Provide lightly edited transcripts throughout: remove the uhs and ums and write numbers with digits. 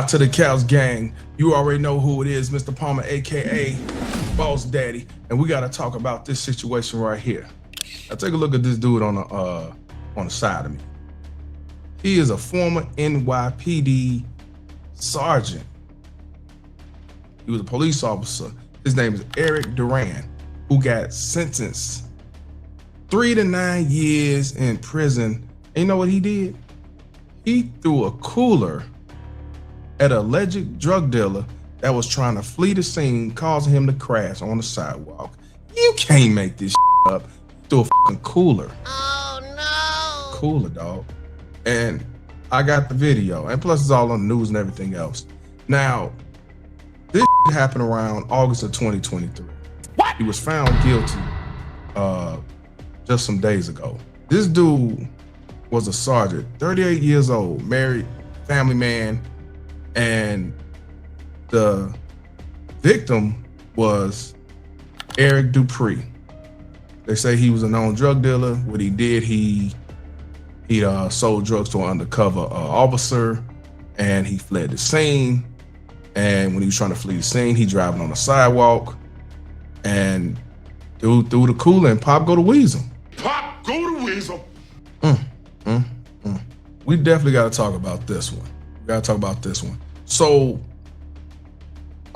Out to the Cows gang. You already know who it is, Mr. Palmer, AKA Boss Daddy. And we gotta talk about this situation right here. Now take a look at this dude on the side of me. He is a former NYPD sergeant. He was a police officer. His name is Eric Duran, who got sentenced 3 to 9 years in prison. And you know what he did? He threw a cooler at an alleged drug dealer that was trying to flee the scene, causing him to crash on the sidewalk. You can't make this up. Threw a fucking cooler. Oh no! Cooler, dog. And I got the video, and plus it's all on the news and everything else. Now, this happened around August of 2023. What? He was found guilty just some days ago. This dude was a sergeant, 38 years old, married, family man, and the victim was Eric Dupree. They say he was a known drug dealer. What he did, he sold drugs to an undercover officer, and he fled the scene. And when he was trying to flee the scene, he driving on the sidewalk, and dude threw the cooler and Pop go to Weasel. Pop go to Weasel. We definitely got to talk about this one. We got to talk about this one. So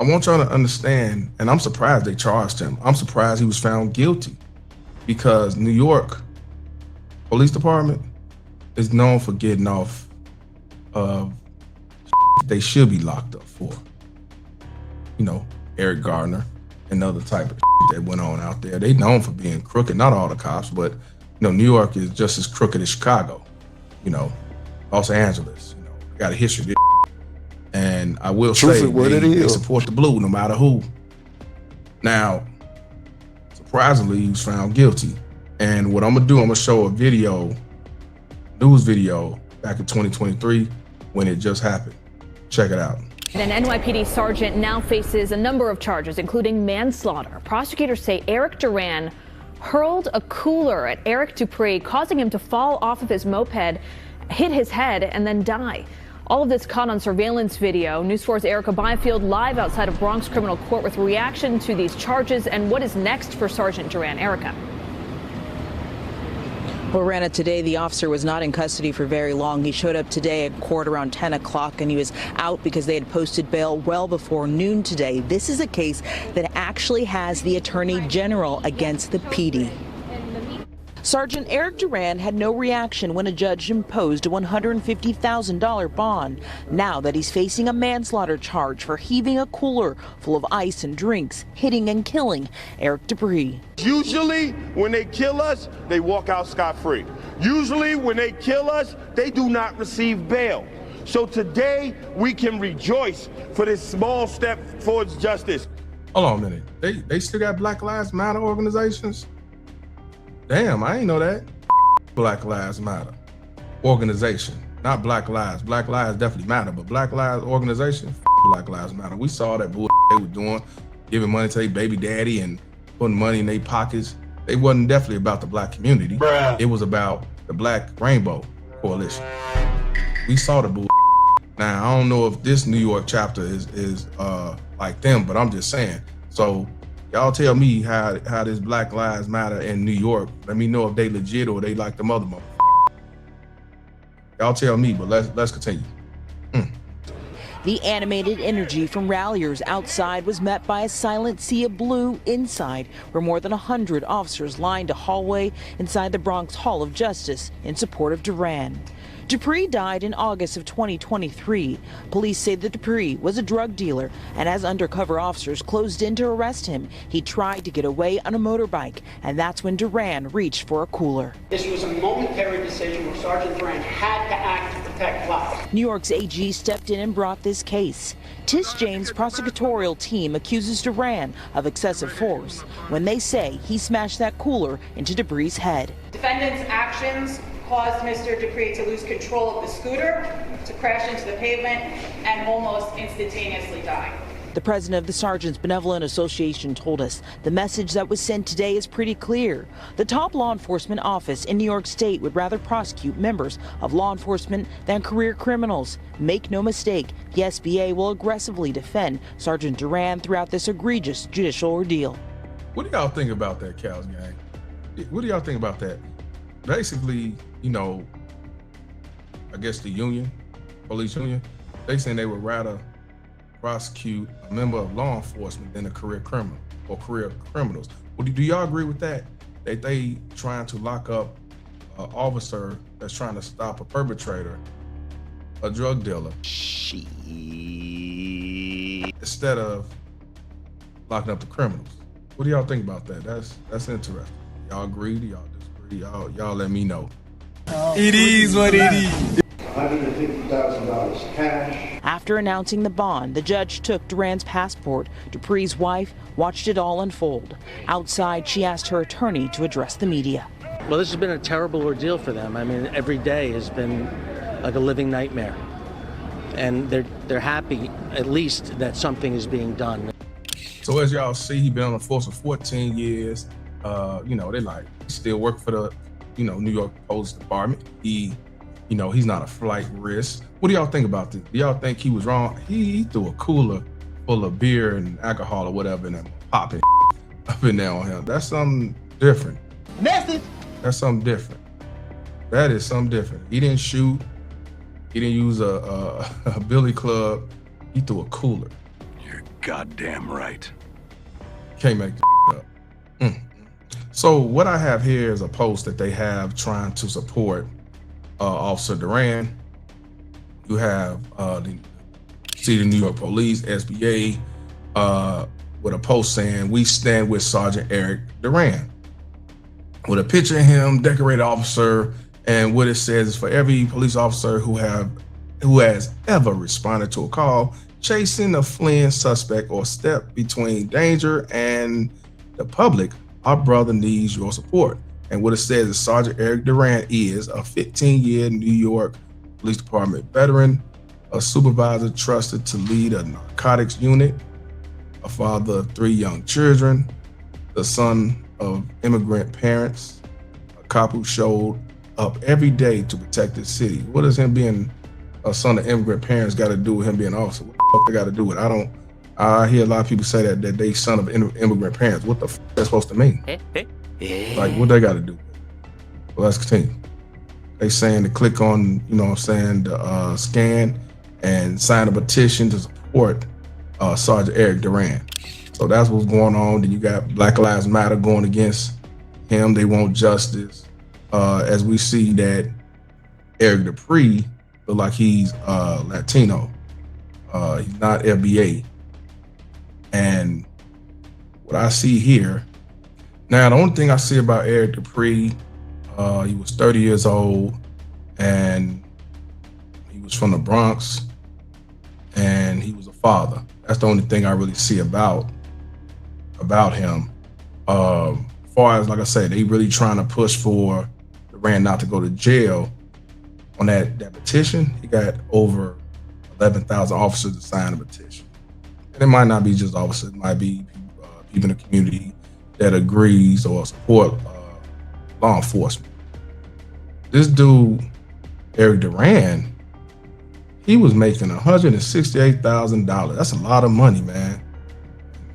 I want y'all to understand, and I'm surprised they charged him. I'm surprised he was found guilty, because New York Police Department is known for getting off of they should be locked up for. You know, Eric Gardner and other type of that went on out there. They known for being crooked. Not all the cops, but you know, New York is just as crooked as Chicago. You know, Los Angeles. You know, got a history of this. And I will say they support the blue no matter who. Now, surprisingly, he was found guilty. And what I'm gonna do, I'm gonna show a video, news video back in 2023 when it just happened. Check it out. An NYPD sergeant now faces a number of charges, including manslaughter. Prosecutors say Eric Duran hurled a cooler at Eric Dupree, causing him to fall off of his moped, hit his head, and then die. All of this caught on surveillance video. News 4's Erica Byfield live outside of Bronx Criminal Court with reaction to these charges and what is next for Sergeant Duran. Erica. Well, Rana, today the officer was not in custody for very long. He showed up today at court around 10 o'clock, and he was out because they had posted bail well before noon today. This is a case that actually has the Attorney General against the PD. Sergeant Eric Duran had no reaction when a judge imposed a $150,000 bond. Now that he's facing a manslaughter charge for heaving a cooler full of ice and drinks, hitting and killing Eric Dupree. Usually when they kill us, they walk out scot-free. Usually when they kill us, they do not receive bail. So today we can rejoice for this small step towards justice. Hold on a minute. They still got Black Lives Matter organizations? Damn, I ain't know that. Black Lives Matter organization, not Black Lives. Black Lives definitely matter, but Black Lives organization, Black Lives Matter. We saw that bullshit they were doing, giving money to their baby daddy and putting money in their pockets. They wasn't definitely about the black community. Bruh. It was about the Black Rainbow Coalition. We saw the bullshit. Now, I don't know if this New York chapter is like them, but I'm just saying. So y'all tell me how this Black Lives Matter in New York. Let me know if they legit or they like the mother. Y'all tell me, but let's continue. The animated energy from ralliers outside was met by a silent sea of blue inside, where more than 100 officers lined a hallway inside the Bronx Hall of Justice in support of Duran. Dupree died in August of 2023. Police say that Dupree was a drug dealer, and as undercover officers closed in to arrest him, he tried to get away on a motorbike, and that's when Duran reached for a cooler. This was a momentary decision where Sergeant Duran had to act to protect lives. New York's AG stepped in and brought this case. Tish James' prosecutorial team accuses Duran of excessive force when they say he smashed that cooler into Dupree's head. Defendant's actions caused Mr. Dupree to lose control of the scooter, to crash into the pavement, and almost instantaneously die. The president of the Sergeants Benevolent Association told us the message that was sent today is pretty clear. The top law enforcement office in New York State would rather prosecute members of law enforcement than career criminals. Make no mistake, the SBA will aggressively defend Sergeant Duran throughout this egregious judicial ordeal. What do y'all think about that, Cows Gang? What do y'all think about that? Basically, you know, I guess the union, police union, they saying they would rather prosecute a member of law enforcement than a career criminal or career criminals. Well, do y'all agree with that? That they trying to lock up an officer that's trying to stop a perpetrator, a drug dealer, instead of locking up the criminals? What do y'all think about that? That's interesting. Y'all agree? Do y'all disagree? Y'all let me know. It is what it is. $150,000 cash. After announcing the bond, the judge took Duran's passport. Dupree's wife watched it all unfold. Outside, she asked her attorney to address the media. Well, this has been a terrible ordeal for them. I mean, every day has been like a living nightmare. And they're happy, at least, that something is being done. So as y'all see, he been on the force for 14 years. You know, they like still work for the, you know, New York Police Department. He, you know, he's not a flight risk. What do y'all think about this? Do y'all think he was wrong? He threw a cooler full of beer and alcohol or whatever and then popping up in there on him. That's something different. Message. That's something different. That is something different. He didn't shoot. He didn't use a billy club. He threw a cooler. You're goddamn right. Can't make this up. So what I have here is a post that they have trying to support Officer Duran. You have the City of New York Police, SBA, with a post saying, "We stand with Sergeant Eric Duran," with a picture of him, decorated officer, and what it says is, "For every police officer who has ever responded to a call, chasing a fleeing suspect, or step between danger and the public, our brother needs your support." And what it says is Sergeant Eric Duran is a 15-year New York Police Department veteran, a supervisor trusted to lead a narcotics unit, a father of 3 young children, the son of immigrant parents, a cop who showed up every day to protect the city. What does him being a son of immigrant parents got to do with him being an officer? What the fuck they got to do with it? I hear a lot of people say that they son of immigrant parents. What the fuck that's supposed to mean? Like, what they got to do with it? Well, let's continue. They saying to click on, you know what I'm saying, the scan and sign a petition to support Sergeant Eric Duran. So that's what's going on. Then you got Black Lives Matter going against him. They want justice. As we see that Eric Dupree look like he's Latino. He's not FBA. And what I see here, now the only thing I see about Eric Dupree, he was 30 years old and he was from the Bronx and he was a father. That's the only thing I really see about him. As far as, like I said, they really trying to push for Duran not to go to jail. On that petition, he got over 11,000 officers to sign a petition. And it might not be just officers, it might be people in the community that agrees or support law enforcement. This dude, Eric Duran, he was making $168,000. That's a lot of money, man.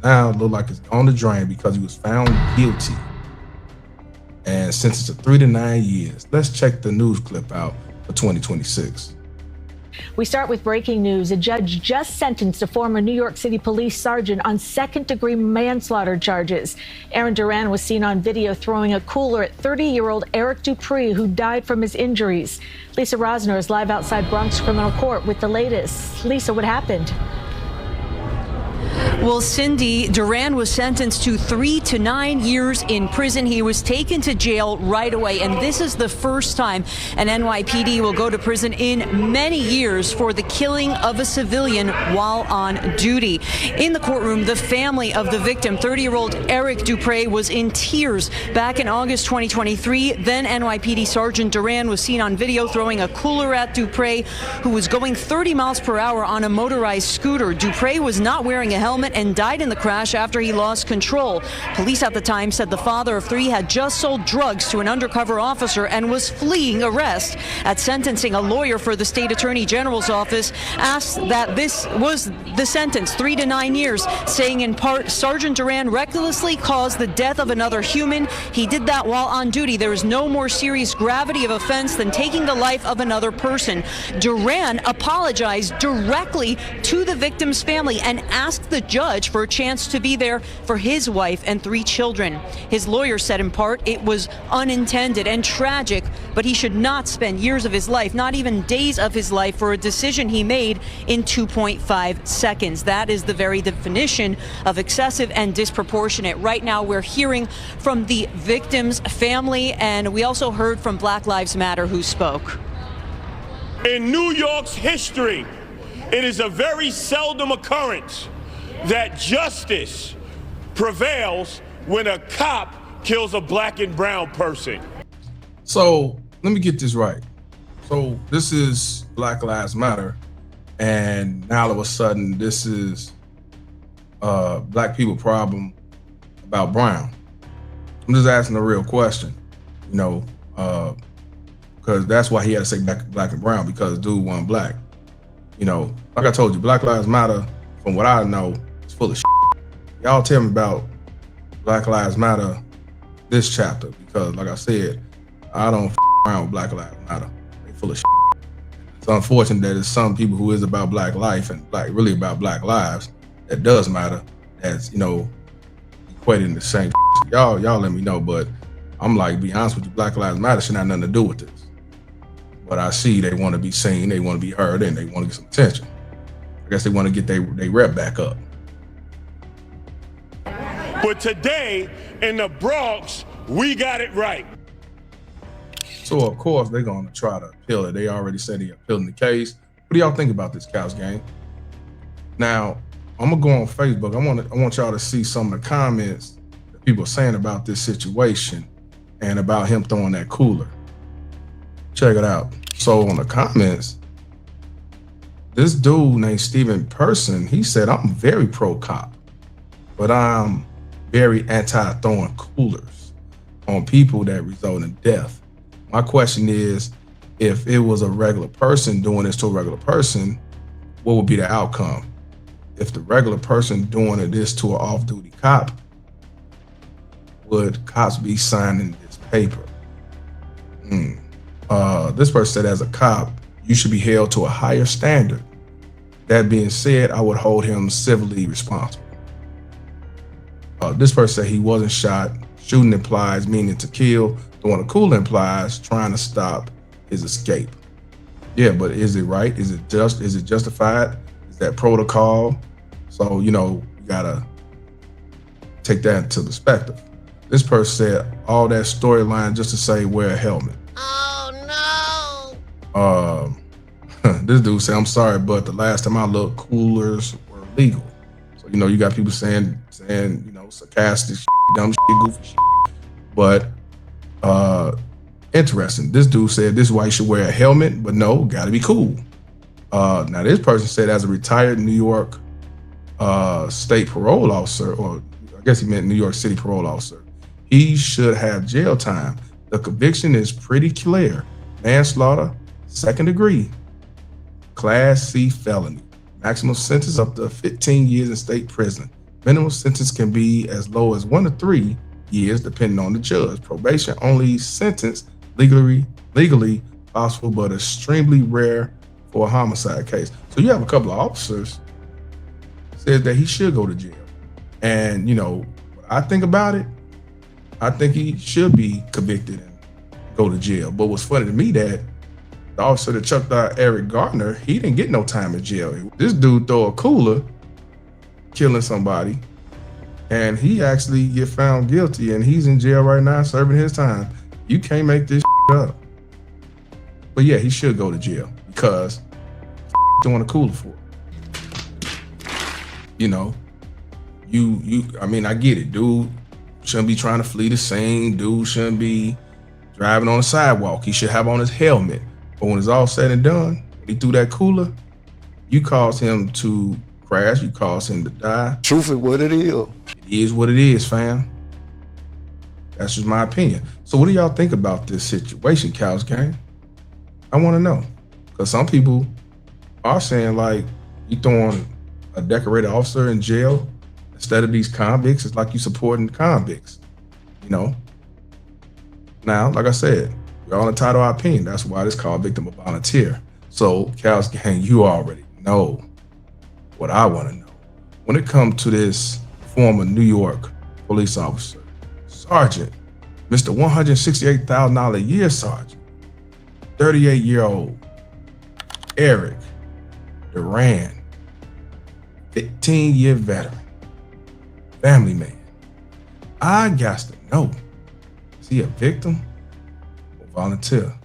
Now it looks like it's on the drain because he was found guilty and sentenced to 3 to 9 years. Let's check the news clip out for 2026. We start with breaking news. A judge just sentenced a former New York City police sergeant on second-degree manslaughter charges. Aaron Duran was seen on video throwing a cooler at 30-year-old Eric Dupree, who died from his injuries. Lisa Rosner is live outside Bronx Criminal Court with the latest. Lisa, what happened? Well, Cindy, Duran was sentenced to 3 to 9 years in prison. He was taken to jail right away, and this is the first time an NYPD will go to prison in many years for the killing of a civilian while on duty. In the courtroom, the family of the victim, 30-year-old Eric Dupre, was in tears. Back in August 2023, then NYPD Sergeant Duran was seen on video throwing a cooler at Dupre, who was going 30 miles per hour on a motorized scooter. Dupre was not wearing a helmet and died in the crash after he lost control. Police at the time said the father of 3 had just sold drugs to an undercover officer and was fleeing arrest. At sentencing, a lawyer for the state attorney general's office asked that this was the sentence, 3 to 9 years, saying in part, Sergeant Duran recklessly caused the death of another human. He did that while on duty. There is no more serious gravity of offense than taking the life of another person. Duran apologized directly to the victim's family and asked the judge for a chance to be there for his wife and 3 children. His lawyer said in part it was unintended and tragic, but he should not spend years of his life, not even days of his life, for a decision he made in 2.5 seconds. That is the very definition of excessive and disproportionate. Right now, we're hearing from the victim's family, and we also heard from Black Lives Matter, who spoke. In New York's history, it is a very seldom occurrence that justice prevails when a cop kills a black and brown person. So let me get this right. So this is Black Lives Matter, and now all of a sudden this is black people problem about brown. I'm just asking a real question, you know, because that's why he had to say black and brown, because dude wasn't black. You know, like I told you, Black Lives Matter, from what I know, is full of shit. Y'all tell me about Black Lives Matter this chapter, because like I said, I don't around with Black Lives Matter. They full of shit. It's unfortunate that there's some people who is about black life and really about black lives that does matter, that's, you know, equating the same shit. Y'all let me know, but I'm like, be honest with you, Black Lives Matter should have nothing to do with this. But I see they want to be seen, they want to be heard, and they want to get some attention. I guess they want to get their rep back up. But today, in the Bronx, we got it right. So of course they're gonna try to appeal it. They already said they're appealing the case. What do y'all think about this, Couch Gang? Now, I'm gonna go on Facebook. I want y'all to see some of the comments that people are saying about this situation and about him throwing that cooler. Check it out. So on the comments, this dude named Steven Person, he said, I'm very pro-cop, but I'm very anti-throwing coolers on people that result in death. My question is, if it was a regular person doing this to a regular person, what would be the outcome? If the regular person doing this to an off-duty cop, would cops be signing this paper? This person said, as a cop, you should be held to a higher standard. That being said, I would hold him civilly responsible. This person said he wasn't shot. Shooting implies meaning to kill. Throwing a cooler implies trying to stop his escape. Yeah, but is it right? Is it just? Is it justified? Is that protocol? So, you know, you gotta take that into perspective. This person said all that storyline just to say wear a helmet. Oh no. This dude said, I'm sorry, but the last time I looked, coolers were legal. So, you know, you got people saying, you know, sarcastic shit, dumb shit, goofy shit. But interesting. This dude said this is why you should wear a helmet, but no, gotta be cool. Now this person said, as a retired New York state parole officer, or I guess he meant New York City parole officer, he should have jail time. The conviction is pretty clear. Manslaughter, 2nd degree, Class C felony. Maximum sentence up to 15 years in state prison. Minimum sentence can be as low as 1 to 3 years, depending on the judge. Probation only sentence legally possible, but extremely rare for a homicide case. So you have a couple of officers said that he should go to jail. And you know, what I think about it, I think he should be convicted and go to jail. But what's funny to me, that the officer that chucked out Eric Gardner, he didn't get no time in jail. This dude throw a cooler killing somebody, and he actually get found guilty, and he's in jail right now serving his time. You can't make this up. But yeah, he should go to jail because doing a cooler for it. You know, I mean, I get it. Dude shouldn't be trying to flee the scene. Dude shouldn't be driving on the sidewalk. He should have on his helmet. But when it's all said and done, when he threw that cooler, you caused him to crash. You caused him to die. Truth is what it is. It is what it is, fam. That's just my opinion. So what do y'all think about this situation, Cows Gang? I want to know. Because some people are saying, like, you throwing a decorated officer in jail instead of these convicts. It's like you supporting convicts, you know? Now, like I said, we're all entitled to our opinion. That's why it's called victim or volunteer. So, Cows Gang, you already know what I want to know. When it comes to this former New York police officer, Sergeant, Mr. $168,000 a year sergeant, 38-year-old Eric Duran, 15-year veteran, family man. I got to know, is he a victim or volunteer?